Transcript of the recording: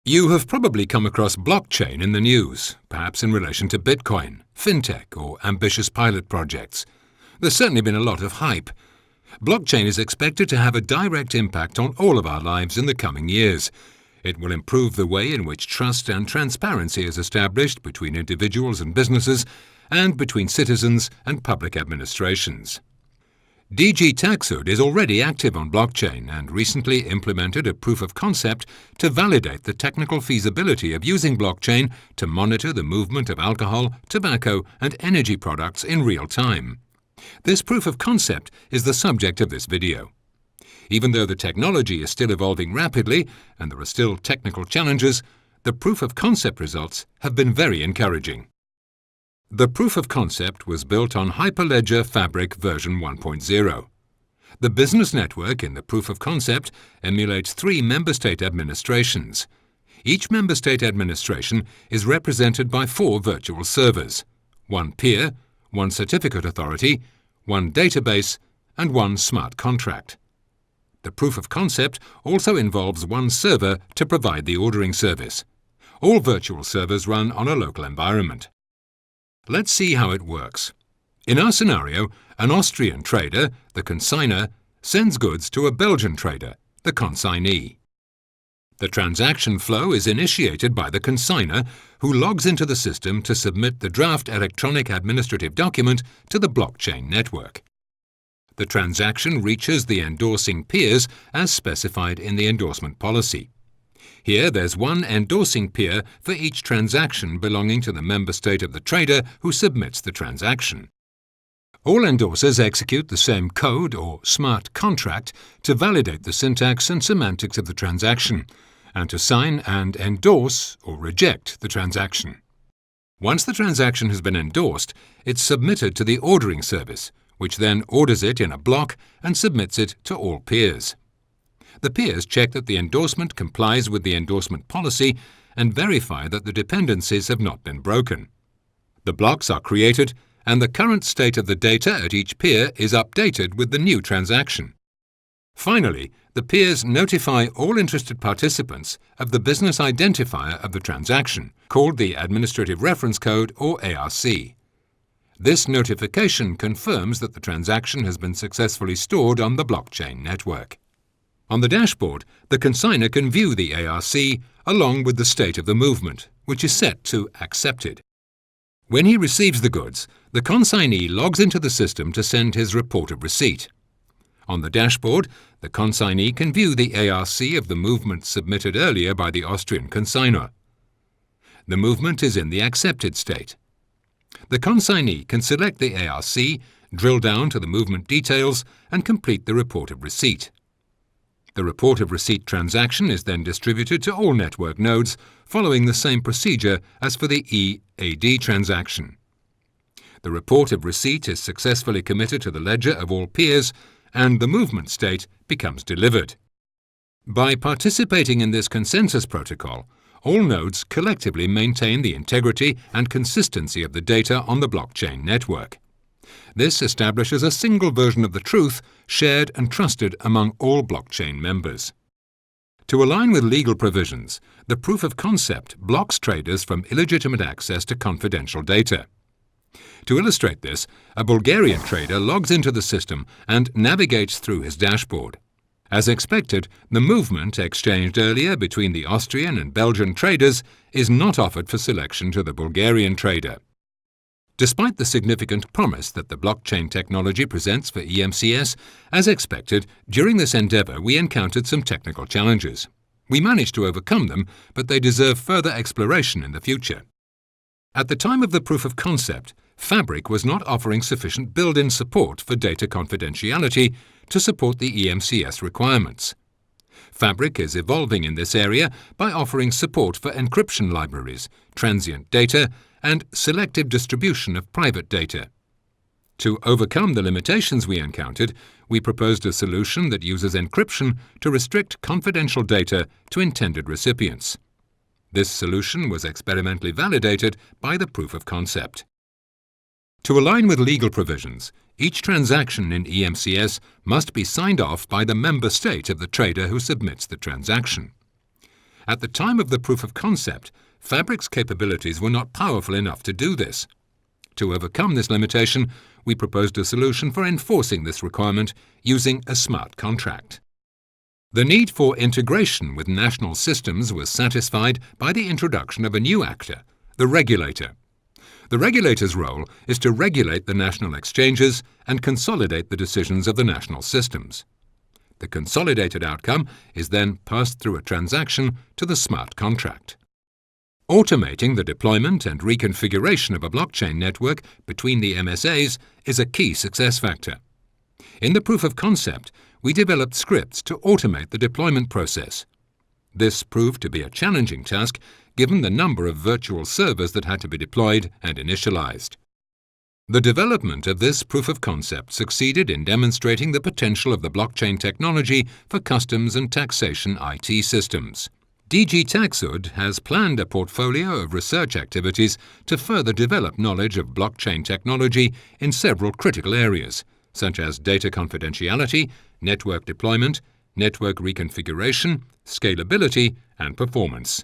You have probably come across blockchain in the news, perhaps in relation to Bitcoin, fintech, or ambitious pilot projects. There's certainly been a lot of hype. Blockchain is expected to have a direct impact on all of our lives in the coming years. It will improve the way in which trust and transparency is established between individuals and businesses, and between citizens and public administrations. DG Taxud is already active on blockchain and recently implemented a proof of concept to validate the technical feasibility of using blockchain to monitor the movement of alcohol, tobacco, and energy products in real time. This proof of concept is the subject of this video. Even though the technology is still evolving rapidly and there are still technical challenges, the proof of concept results have been very encouraging. The proof of concept was built on Hyperledger Fabric version 1.0. The business network in the proof of concept emulates 3 member state administrations. Each member state administration is represented by 4 virtual servers: 1 peer, 1 certificate authority, 1 database, and 1 smart contract. The proof of concept also involves 1 server to provide the ordering service. All virtual servers run on a local environment. Let's see how it works. In our scenario, an Austrian trader, the consignor, sends goods to a Belgian trader, the consignee. The transaction flow is initiated by the consignor, who logs into the system to submit the draft electronic administrative document to the blockchain network. The transaction reaches the endorsing peers as specified in the endorsement policy. Here there's 1 endorsing peer for each transaction belonging to the member state of the trader who submits the transaction. All endorsers execute the same code or smart contract to validate the syntax and semantics of the transaction, and to sign and endorse or reject the transaction. Once the transaction has been endorsed, it's submitted to the ordering service, which then orders it in a block and submits it to all peers. The peers check that the endorsement complies with the endorsement policy and verify that the dependencies have not been broken. The blocks are created, and the current state of the data at each peer is updated with the new transaction. Finally, the peers notify all interested participants of the business identifier of the transaction, called the Administrative Reference Code or ARC. This notification confirms that the transaction has been successfully stored on the blockchain network. On the dashboard, the consignor can view the ARC along with the state of the movement, which is set to Accepted. When he receives the goods, the consignee logs into the system to send his report of receipt. On the dashboard, the consignee can view the ARC of the movement submitted earlier by the Austrian consignor. The movement is in the accepted state. The consignee can select the ARC, drill down to the movement details, and complete the report of receipt. The report of receipt transaction is then distributed to all network nodes, following the same procedure as for the EAD transaction. The report of receipt is successfully committed to the ledger of all peers, and the movement state becomes delivered. By participating in this consensus protocol, all nodes collectively maintain the integrity and consistency of the data on the blockchain network. This establishes a single version of the truth, shared and trusted among all blockchain members. To align with legal provisions, the proof of concept blocks traders from illegitimate access to confidential data. To illustrate this, a Bulgarian trader logs into the system and navigates through his dashboard. As expected, the movement exchanged earlier between the Austrian and Belgian traders is not offered for selection to the Bulgarian trader. Despite the significant promise that the blockchain technology presents for EMCS, as expected, during this endeavour we encountered some technical challenges. We managed to overcome them, but they deserve further exploration in the future. At the time of the proof of concept, Fabric was not offering sufficient built-in support for data confidentiality to support the EMCS requirements. Fabric is evolving in this area by offering support for encryption libraries, transient data, and selective distribution of private data. To overcome the limitations we encountered, we proposed a solution that uses encryption to restrict confidential data to intended recipients. This solution was experimentally validated by the proof of concept. To align with legal provisions, each transaction in EMCS must be signed off by the member state of the trader who submits the transaction. At the time of the proof of concept, Fabric's capabilities were not powerful enough to do this. To overcome this limitation, we proposed a solution for enforcing this requirement using a smart contract. The need for integration with national systems was satisfied by the introduction of a new actor, the regulator. The regulator's role is to regulate the national exchanges and consolidate the decisions of the national systems. The consolidated outcome is then passed through a transaction to the smart contract. Automating the deployment and reconfiguration of a blockchain network between the MSAs is a key success factor. In the proof of concept, we developed scripts to automate the deployment process. This proved to be a challenging task given the number of virtual servers that had to be deployed and initialized. The development of this proof of concept succeeded in demonstrating the potential of the blockchain technology for customs and taxation IT systems. DG TaxUD has planned a portfolio of research activities to further develop knowledge of blockchain technology in several critical areas, such as data confidentiality, network deployment, network reconfiguration, scalability, and performance.